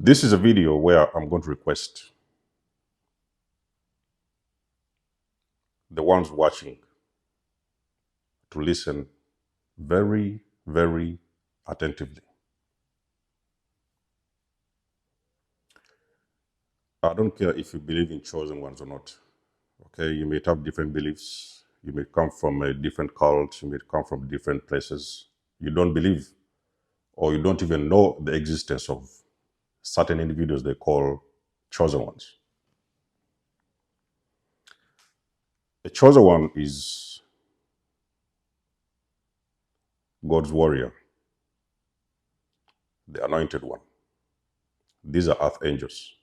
This is a video where I'm going to request the ones watching to listen very, very attentively. I don't care if you believe in chosen ones or not. Okay, you may have different beliefs. You may come from a different cult. You may come from different places. You don't believe or you don't even know the existence of certain individuals they call chosen ones. A chosen one is God's warrior, the anointed one. These are earth angels.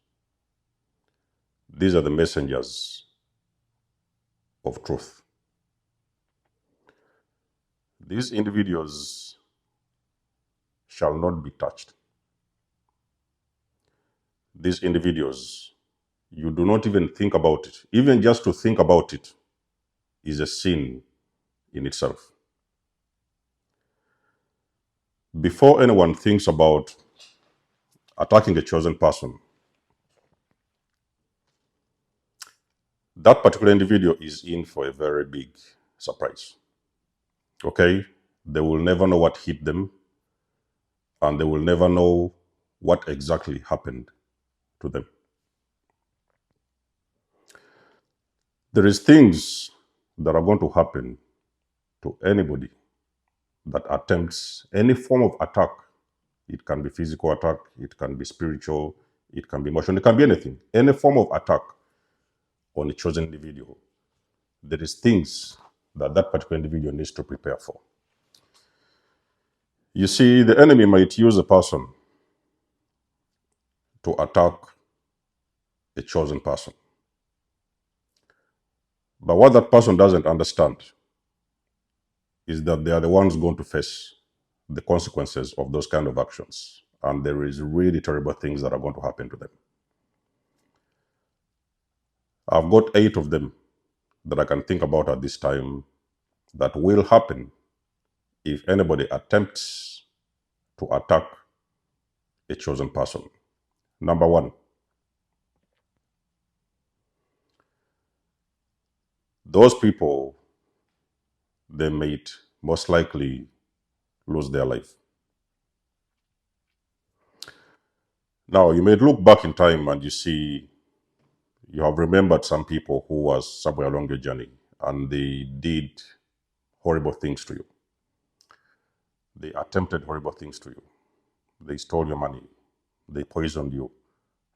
These are the messengers of truth. These individuals shall not be touched. These individuals, you do not even think about it. Even just to think about it is a sin in itself. Before anyone thinks about attacking a chosen person, that particular individual is in for a very big surprise. Okay? They will never know what hit them, and they will never know what exactly happened to them. There is things that are going to happen to anybody that attempts any form of attack. It can be physical attack, it can be spiritual, it can be emotional, it can be anything. Any form of attack on a chosen individual, there is things that that particular individual needs to prepare for. You see, the enemy might use a person to attack a chosen person. But what that person doesn't understand is that they are the ones going to face the consequences of those kind of actions. And there is really terrible things that are going to happen to them. I've got 8 of them that I can think about at this time that will happen if anybody attempts to attack a chosen person. Number 1, those people, they may most likely lose their life. Now, you may look back in time and you see, you have remembered some people who was somewhere along your journey and they did horrible things to you. They attempted horrible things to you. They stole your money. They poisoned you.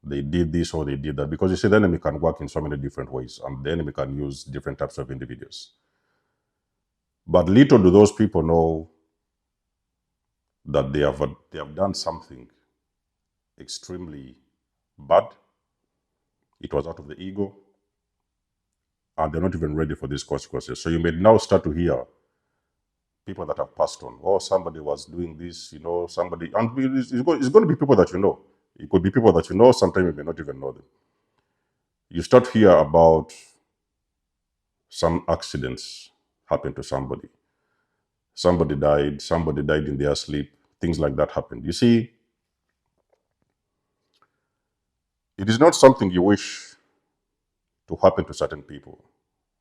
They did this or they did that. Because you see, the enemy can work in so many different ways and the enemy can use different types of individuals. But little do those people know that they have done something extremely bad. It was out of the ego, and they're not even ready for these consequences. So you may now start to hear people that have passed on. Oh, somebody was doing this, somebody, and it's going to be people that you know. It could be people that you know, sometimes you may not even know them. You start to hear about some accidents happen to somebody. Somebody died in their sleep, things like that happened. You see, it is not something you wish to happen to certain people.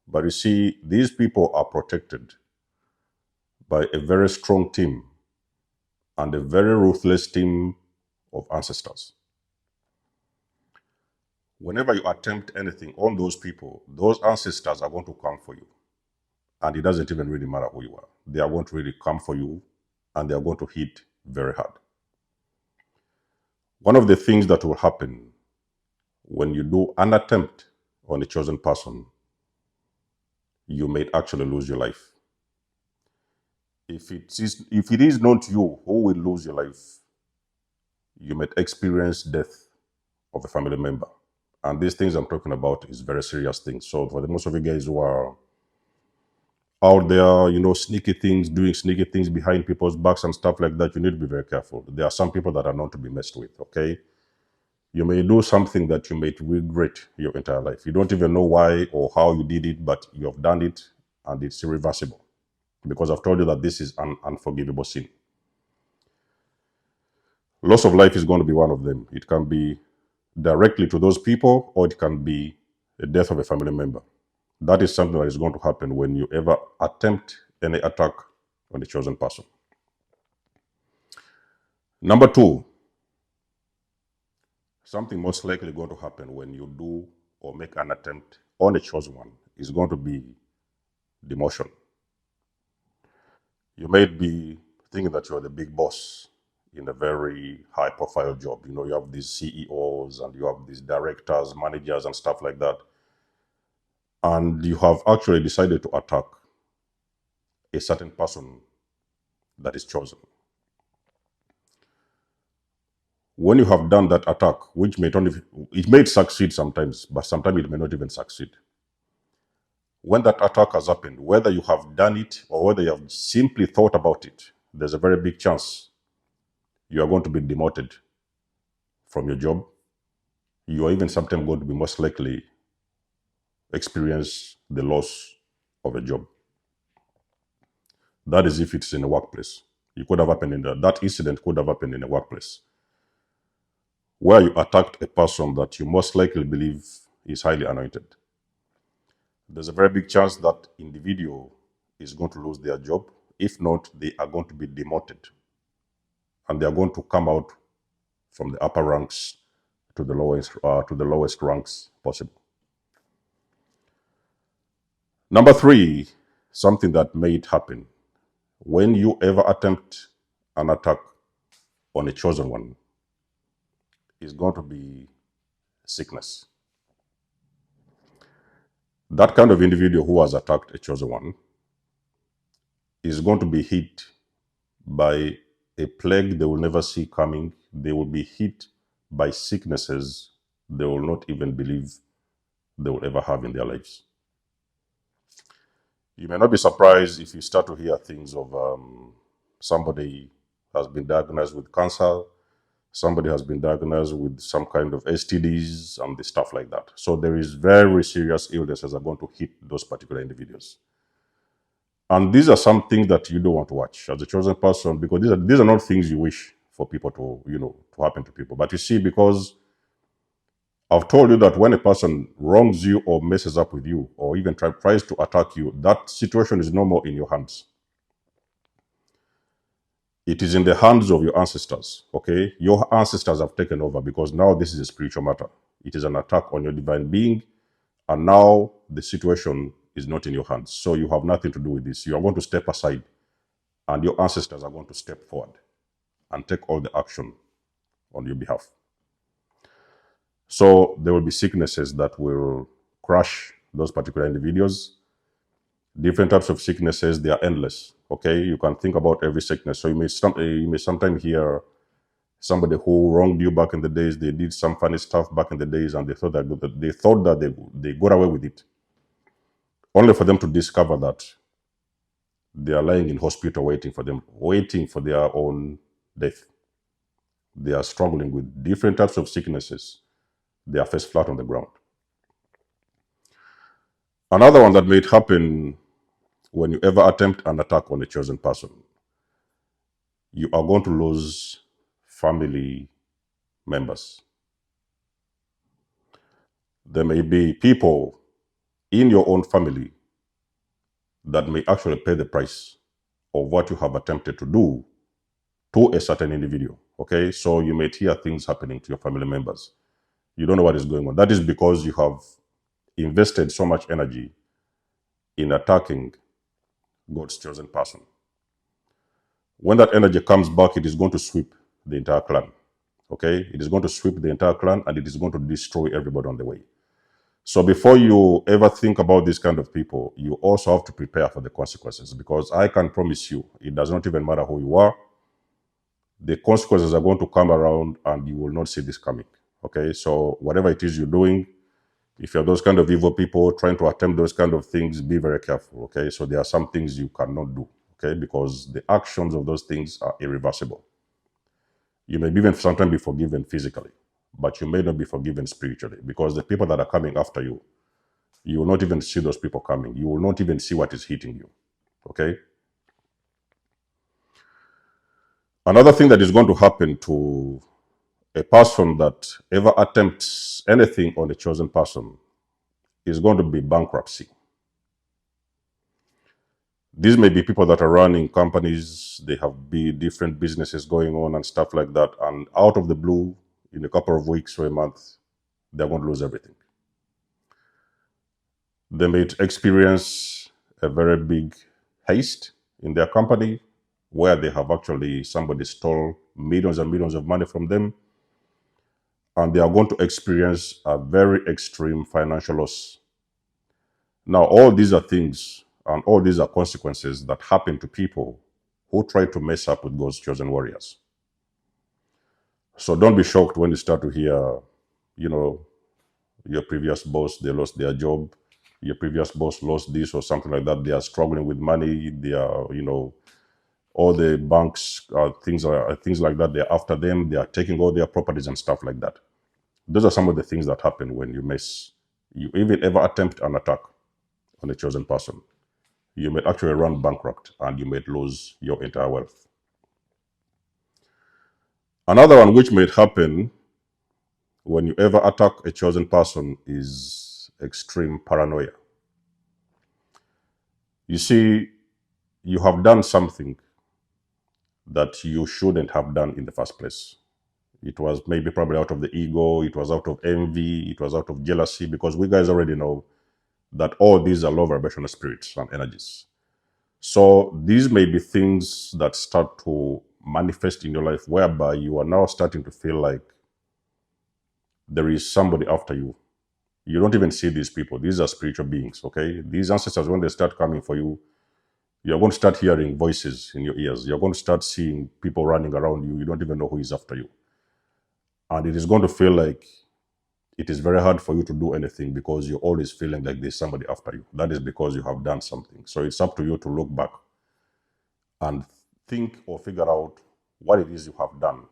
But you see, these people are protected by a very strong team and a very ruthless team of ancestors. Whenever you attempt anything on those people, those ancestors are going to come for you. And it doesn't even really matter who you are. They are going to really come for you and they are going to hit very hard. One of the things that will happen when you do an attempt on a chosen person, you may actually lose your life. If it is not you who will lose your life, you might experience death of a family member. And these things I'm talking about is very serious things. So for the most of you guys who are out there, sneaky things, doing sneaky things behind people's backs and stuff like that, you need to be very careful. There are some people that are not to be messed with, okay? You may do something that you may regret your entire life. You don't even know why or how you did it, but you have done it and it's irreversible. Because I've told you that this is an unforgivable sin. Loss of life is going to be one of them. It can be directly to those people, or it can be the death of a family member. That is something that is going to happen when you ever attempt any attack on the chosen person. Number two, something most likely going to happen when you do or make an attempt on a chosen one is going to be demotion. You may be thinking that you're the big boss in a very high profile job. You know, you have these CEOs and you have these directors, managers, and stuff like that. And you have actually decided to attack a certain person that is chosen. When you have done that attack, which may not even, it may succeed sometimes, but sometimes it may not even succeed. When that attack has happened, whether you have done it or whether you have simply thought about it, there's a very big chance you are going to be demoted from your job. You are even sometimes going to be most likely experience the loss of a job. That is if it's in a workplace. It could have happened in that incident could have happened in a workplace where you attacked a person that you most likely believe is highly anointed. There's a very big chance that individual is going to lose their job. If not, they are going to be demoted. And they are going to come out from the upper ranks to the lowest ranks possible. Number three, something that may happen when you ever attempt an attack on a chosen one is going to be sickness. That kind of individual who has attacked a chosen one is going to be hit by a plague they will never see coming. They will be hit by sicknesses they will not even believe they will ever have in their lives. You may not be surprised if you start to hear things of somebody has been diagnosed with cancer, somebody has been diagnosed with some kind of STDs and the stuff like that. So there is very serious illnesses that are going to hit those particular individuals. And these are some things that you don't want to watch as a chosen person, because these are not things you wish for people to, to happen to people. But you see, because I've told you that when a person wrongs you or messes up with you or even tries to attack you, that situation is no more in your hands. It is in the hands of your ancestors, okay? Your ancestors have taken over because now this is a spiritual matter. It is an attack on your divine being, and now the situation is not in your hands. So you have nothing to do with this. You are going to step aside, and your ancestors are going to step forward and take all the action on your behalf. So there will be sicknesses that will crush those particular individuals. Different types of sicknesses, they are endless. Okay, you can think about every sickness. So you may sometimes hear somebody who wronged you back in the days. They did some funny stuff back in the days, and they thought that they got away with it, only for them to discover that they are lying in hospital waiting for their own death. They are struggling with different types of sicknesses. They are face flat on the ground. Another one that may happen when you ever attempt an attack on a chosen person, you are going to lose family members. There may be people in your own family that may actually pay the price of what you have attempted to do to a certain individual. Okay, so you may hear things happening to your family members. You don't know what is going on. That is because you have invested so much energy in attacking God's chosen person. When that energy comes back, it is going to sweep the entire clan. Okay, it is going to sweep the entire clan, and it is going to destroy everybody on the way. So before you ever think about these kind of people, you also have to prepare for the consequences, because I can promise you, it does not even matter who you are. The consequences are going to come around and you will not see this coming. Okay, so whatever it is you're doing, if you're those kind of evil people trying to attempt those kind of things, be very careful. Okay, so there are some things you cannot do, okay, because the actions of those things are irreversible. You may even sometimes be forgiven physically, but you may not be forgiven spiritually, because the people that are coming after you, you will not even see those people coming. You will not even see what is hitting you. Okay? Another thing that is going to happen to a person that ever attempts anything on a chosen person is going to be bankruptcy. These may be people that are running companies, they have different businesses going on and stuff like that. And out of the blue, in a couple of weeks or a month, they're going to lose everything. They may experience a very big haste in their company where they have actually somebody stole millions and millions of money from them, and they are going to experience a very extreme financial loss. Now, all these are things and all these are consequences that happen to people who try to mess up with God's chosen warriors. So don't be shocked when you start to hear, your previous boss, they lost their job, your previous boss lost this or something like that. They are struggling with money. They are, all the banks, things like that. They're after them. They are taking all their properties and stuff like that. Those are some of the things that happen when you even ever attempt an attack on a chosen person. You may actually run bankrupt and you may lose your entire wealth. Another one which may happen when you ever attack a chosen person is extreme paranoia. You see, you have done something that you shouldn't have done in the first place. It was maybe probably out of the ego, it was out of envy, it was out of jealousy, because we guys already know that all these are low vibrational spirits and energies. So these may be things that start to manifest in your life whereby you are now starting to feel like there is somebody after you. You don't even see these people. These are spiritual beings, okay? These ancestors, when they start coming for you, you're going to start hearing voices in your ears. You're going to start seeing people running around you. You don't even know who is after you. And it is going to feel like it is very hard for you to do anything because you're always feeling like there's somebody after you. That is because you have done something. So it's up to you to look back and think or figure out what it is you have done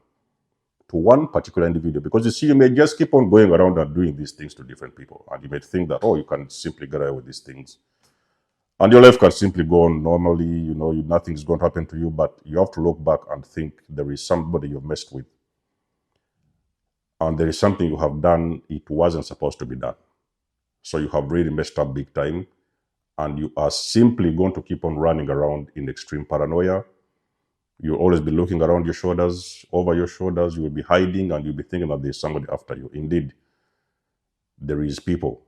to one particular individual. Because you see, you may just keep on going around and doing these things to different people. And you may think that, oh, you can simply get away with these things. And your life can simply go on normally, nothing's going to happen to you. But you have to look back and think there is somebody you've messed with. And there is something you have done, it wasn't supposed to be done. So you have really messed up big time. And you are simply going to keep on running around in extreme paranoia. You'll always be looking around your shoulders, over your shoulders. You will be hiding and you'll be thinking that there's somebody after you. Indeed, there is people,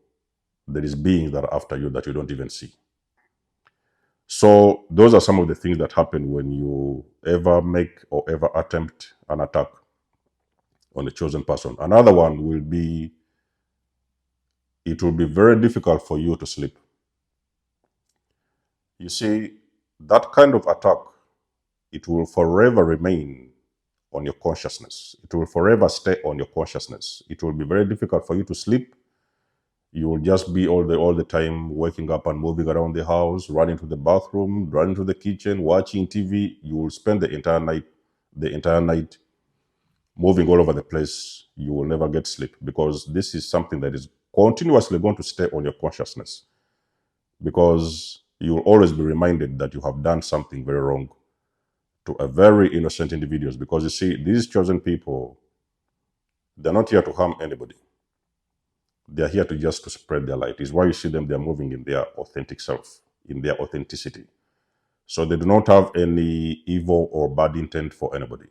there is beings that are after you that you don't even see. So those are some of the things that happen when you ever make or ever attempt an attack on a chosen person. Another one will be, it will be very difficult for you to sleep. You see, that kind of attack, it will forever remain on your consciousness. It will forever stay on your consciousness. It will be very difficult for you to sleep. You will just be all the time waking up and moving around the house, running to the bathroom, running to the kitchen, watching TV. You will spend the entire night moving all over the place. You will never get sleep because this is something that is continuously going to stay on your consciousness, because you will always be reminded that you have done something very wrong to a very innocent individuals. Because you see, these chosen people, they're not here to harm anybody. They're here to just to spread their light. Is why you see them, they're moving in their authentic self, in their authenticity. So they do not have any evil or bad intent for anybody.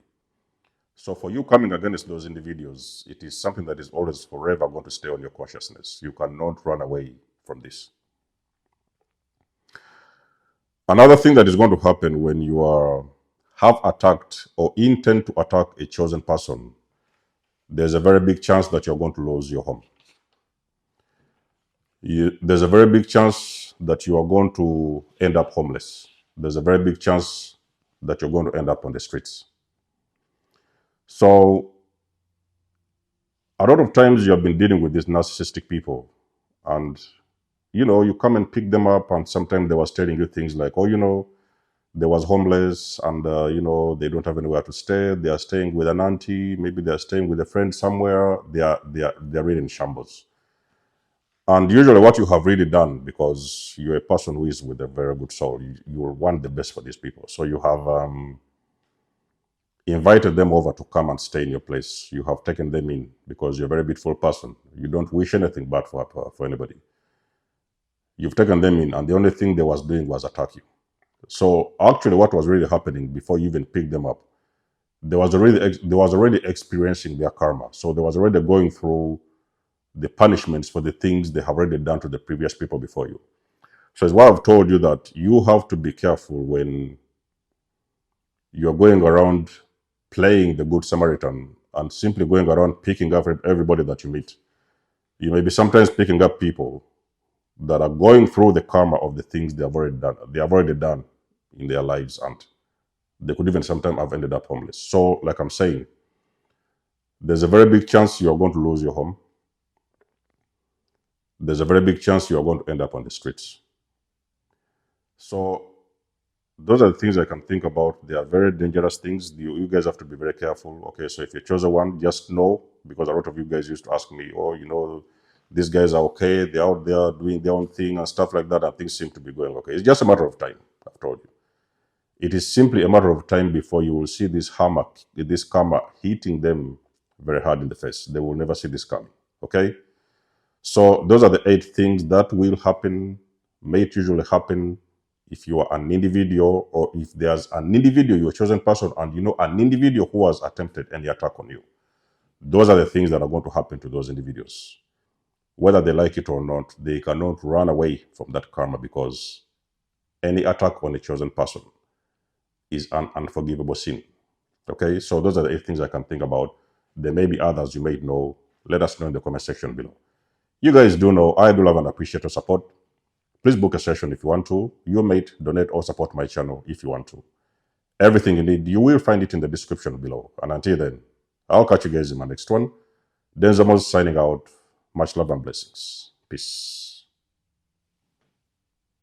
So for you coming against those individuals, it is something that is always forever going to stay on your consciousness. You cannot run away from this. Another thing that is going to happen when you have attacked or intend to attack a chosen person, there's a very big chance that you're going to lose your home. There's a very big chance that you are going to end up homeless. There's a very big chance that you're going to end up on the streets. So a lot of times you have been dealing with these narcissistic people, and you come and pick them up, and sometimes they was telling you things like, oh, they was homeless and they don't have anywhere to stay. They are staying with an auntie, maybe they are staying with a friend somewhere. They're really in shambles. And usually what you have really done, because you're a person who is with a very good soul, you will want the best for these people. So you have invited them over to come and stay in your place. You have taken them in because you're a very beautiful person. You don't wish anything bad for anybody. You've taken them in, and the only thing they was doing was attack you. So actually, what was really happening before you even picked them up, they was already experiencing their karma. So they was already going through the punishments for the things they have already done to the previous people before you. So it's why I've told you that you have to be careful when you're going around playing the Good Samaritan and simply going around picking up everybody that you meet. You may be sometimes picking up people that are going through the karma of the things they have already done. They have already done in their lives, and they could even sometimes have ended up homeless. So, like I'm saying, there's a very big chance you are going to lose your home. There's a very big chance you are going to end up on the streets. So those are the things I can think about. They are very dangerous things. You guys have to be very careful. Okay, so if you chose one, just know, because a lot of you guys used to ask me, oh, these guys are okay, they're out there doing their own thing and stuff like that, and things seem to be going okay. It's just a matter of time, I've told you. It is simply a matter of time before you will see this karma hitting them very hard in the face. They will never see this coming. Okay? So those are the 8 things that will happen, may it usually happen if you are an individual, or if there's an individual, you're a chosen person, and you know an individual who has attempted any attack on you. Those are the things that are going to happen to those individuals. Whether they like it or not, they cannot run away from that karma, because any attack on a chosen person is an unforgivable sin. Okay, so those are the 8 things I can think about. There may be others you may know. Let us know in the comment section below. You guys do know I do love and appreciate your support. Please book a session if you want to. You may donate or support my channel if you want to. Everything you need, you will find it in the description below. And until then, I'll catch you guys in my next one. Denzamos signing out. Much love and blessings. Peace.